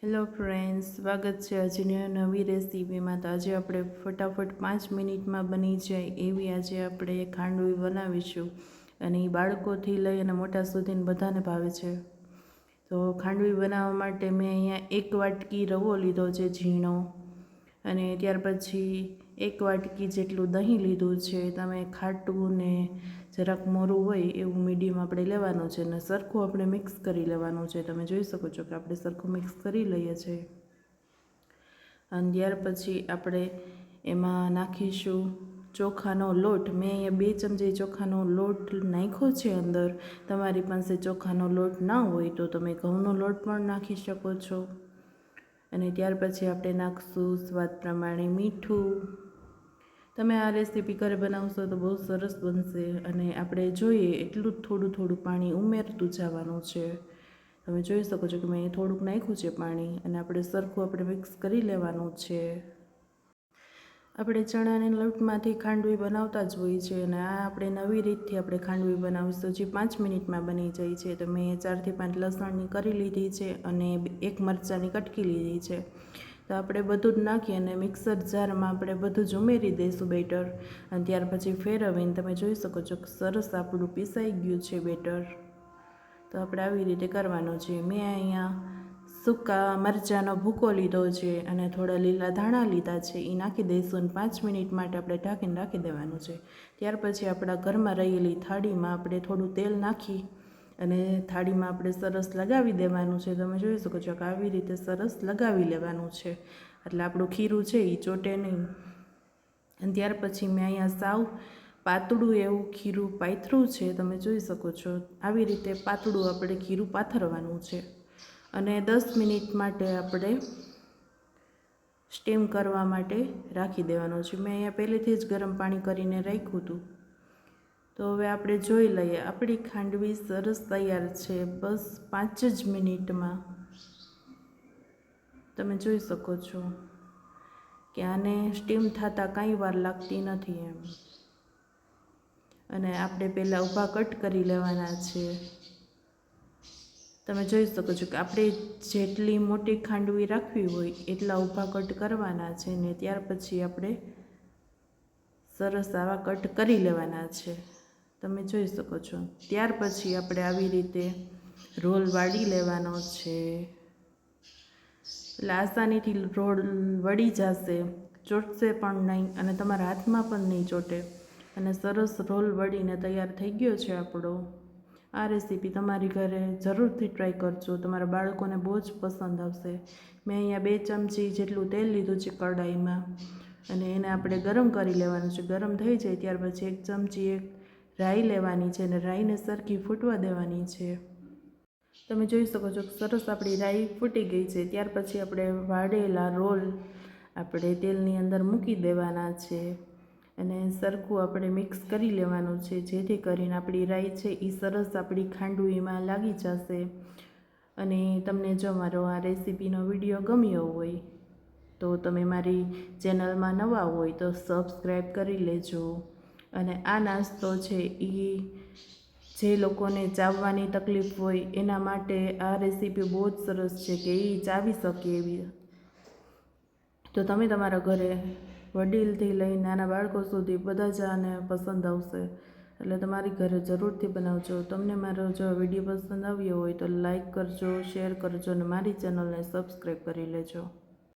Hello friends, સ્વાગત છે આજની નવી રેસીપીમાં। તો આજે આપણે ફટાફટ 5 મિનિટમાં બની જાય એવી આજે આપણે ખાંડવી બનાવીશું અને એ બાળકોથી લઈ અને મોટા સુધીને બધાને ભાવે છે। તો ખાંડવી બનાવવા માટે મેં અહીંયા 1 વાટકી રવો લીધો છે ઝીણો, અને ત્યાર પછી 1 વાટકી જેટલું દહીં લીધું છે। તમે ખાટું ને જરાક મોરું હોય એવું મીડિયમ આપણે લેવાનું છે અને સરખું આપણે મિક્સ કરી લેવાનું છે। તમે જોઈ શકો છો કે આપણે સરખું મિક્સ કરી લઈએ છીએ। અને ત્યાર પછી આપણે એમાં નાખીશું ચોખાનો લોટ। મેં અહીંયા 2 ચમચી ચોખાનો લોટ નાખ્યો છે અંદર। તમારી પાસે ચોખાનો લોટ ના હોય તો તમે ઘઉંનો લોટ પણ નાખી શકો છો। અને ત્યાર પછી આપણે નાખશું સ્વાદ પ્રમાણે મીઠું। તમે આ રેસીપી ઘરે બનાવશો તો બહુ સરસ બનશે। અને આપણે જોઈએ એટલું જ થોડું પાણી ઉમેરતું જવાનું છે। તમે જોઈ શકો છો કે મેં થોડુંક નાખ્યું છે પાણી, અને આપણે સરખું મિક્સ કરી લેવાનું છે। આપણે ચણાના લોટમાંથી ખાંડવી બનાવતા જ હોય છે, અને આ આપણે નવી રીતથી આપણે ખાંડવી બનાવીશું જે 5 મિનિટમાં બની જાય છે। તો મેં 4 થી 5 લસણની કરી લીધી છે અને 1 મરચાંની કટકી લીધી છે। તો આપણે બધું જ નાખી અને મિક્સર જારમાં આપણે બધું જ ઉમેરી દઈશું બેટર, અને ત્યાર પછી ફેરવીને તમે જોઈ શકો છો કે સરસ આપણું પીસાઈ ગયું છે બેટર। તો આપણે આવી રીતે કરવાનું છે। મેં અહીંયા સૂકા મરચાંનો ભૂકો લીધો છે અને થોડા લીલા ધાણા લીધા છે, એ નાખી દઈશું અને 5 મિનિટ માટે આપણે ઢાંકીને રાખી દેવાનું છે। ત્યાર પછી આપણા ઘરમાં રહેલી થાળીમાં આપણે થોડું તેલ નાખી અને થાળીમાં આપણે સરસ લગાવી દેવાનું છે। તમે જોઈ શકો છો કે આવી રીતે સરસ લગાવી લેવાનું છે, એટલે આપણું ખીરું છે એ ચોટે નહીં। અને ત્યાર પછી મેં અહીંયા સાવ પાતળું એવું ખીરું પાથર્યું છે। તમે જોઈ શકો છો આવી રીતે પાતળું આપણે ખીરું પાથરવાનું છે, અને 10 મિનિટ માટે આપણે સ્ટીમ કરવા માટે રાખી દેવાનું છે। મેં અહીંયા પહેલેથી જ ગરમ પાણી કરીને રાખ્યું હતું। તો હવે આપણે જોઈ લઈએ, આપણી ખાંડવી સરસ તૈયાર છે બસ 5 જ મિનિટમાં। તમે જોઈ શકો છો કે આને સ્ટીમ થતાં કાંઈ વાર લાગતી નથી એમ। અને આપણે પહેલાં ઊભા કટ કરી લેવાના છે। તમે જોઈ શકો છો કે આપણે જેટલી મોટી ખાંડવી રાખવી હોય એટલા ઊભા કટ કરવાના છે, ને ત્યાર પછી આપણે સરસ આવા કટ કરી લેવાના છે। તમે જોઈ શકો છો ત્યાર પછી આપણે આવી રીતે રોલ વાળી લેવાનો છે, એટલે આસાનીથી રોલ વળી જશે, ચોટશે પણ નહીં અને તમારા હાથમાં પણ નહીં ચોટે, અને સરસ રોલ વળીને તૈયાર થઈ ગયો છે આપણો। આ રેસીપી તમારી ઘરે જરૂરથી ટ્રાય કરજો, તમારા બાળકોને બહુ જ પસંદ આવશે। મેં અહીંયા 2 ચમચી જેટલું તેલ લીધું છે કઢાઈમાં, અને એને આપણે ગરમ કરી લેવાનું છે। ગરમ થઈ જાય ત્યાર પછી 1 ચમચી રાઈ લેવાની છે, અને રાઈને સરખી ફૂટવા દેવાની છે। તમે જોઈ શકો છો કે સરસ આપણી રાઈ ફૂટી ગઈ છે। ત્યાર પછી આપણે વાળેલા રોલ આપણે તેલની અંદર મૂકી દેવાના છે, અને સરખું આપણે મિક્સ કરી લેવાનું છે, જેથી કરીને આપણી રાઈ છે એ સરસ આપણી ખાંડવીમાં લાગી જશે। અને તમને જો મારો આ રેસીપીનો વિડીયો ગમ્યો હોય તો તમે મારી ચેનલમાં નવા હોય તો સબસ્ક્રાઈબ કરી લેજો। અને આ નાસ્તો છે એ જે લોકોને ચાવવાની તકલીફ હોય એના માટે આ રેસીપી બહુ જ સરસ છે કે એ ચાવી શકે એવી। તો તમે તમારા ઘરે વડીલથી લઈ નાના બાળકો સુધી બધા જ આને પસંદ આવશે, એટલે તમારી ઘરે જરૂરથી બનાવજો। તમને મારો જો વિડીયો પસંદ આવ્યો હોય તો લાઈક કરજો, શેર કરજો અને મારી ચેનલને સબસ્ક્રાઈબ કરી લેજો।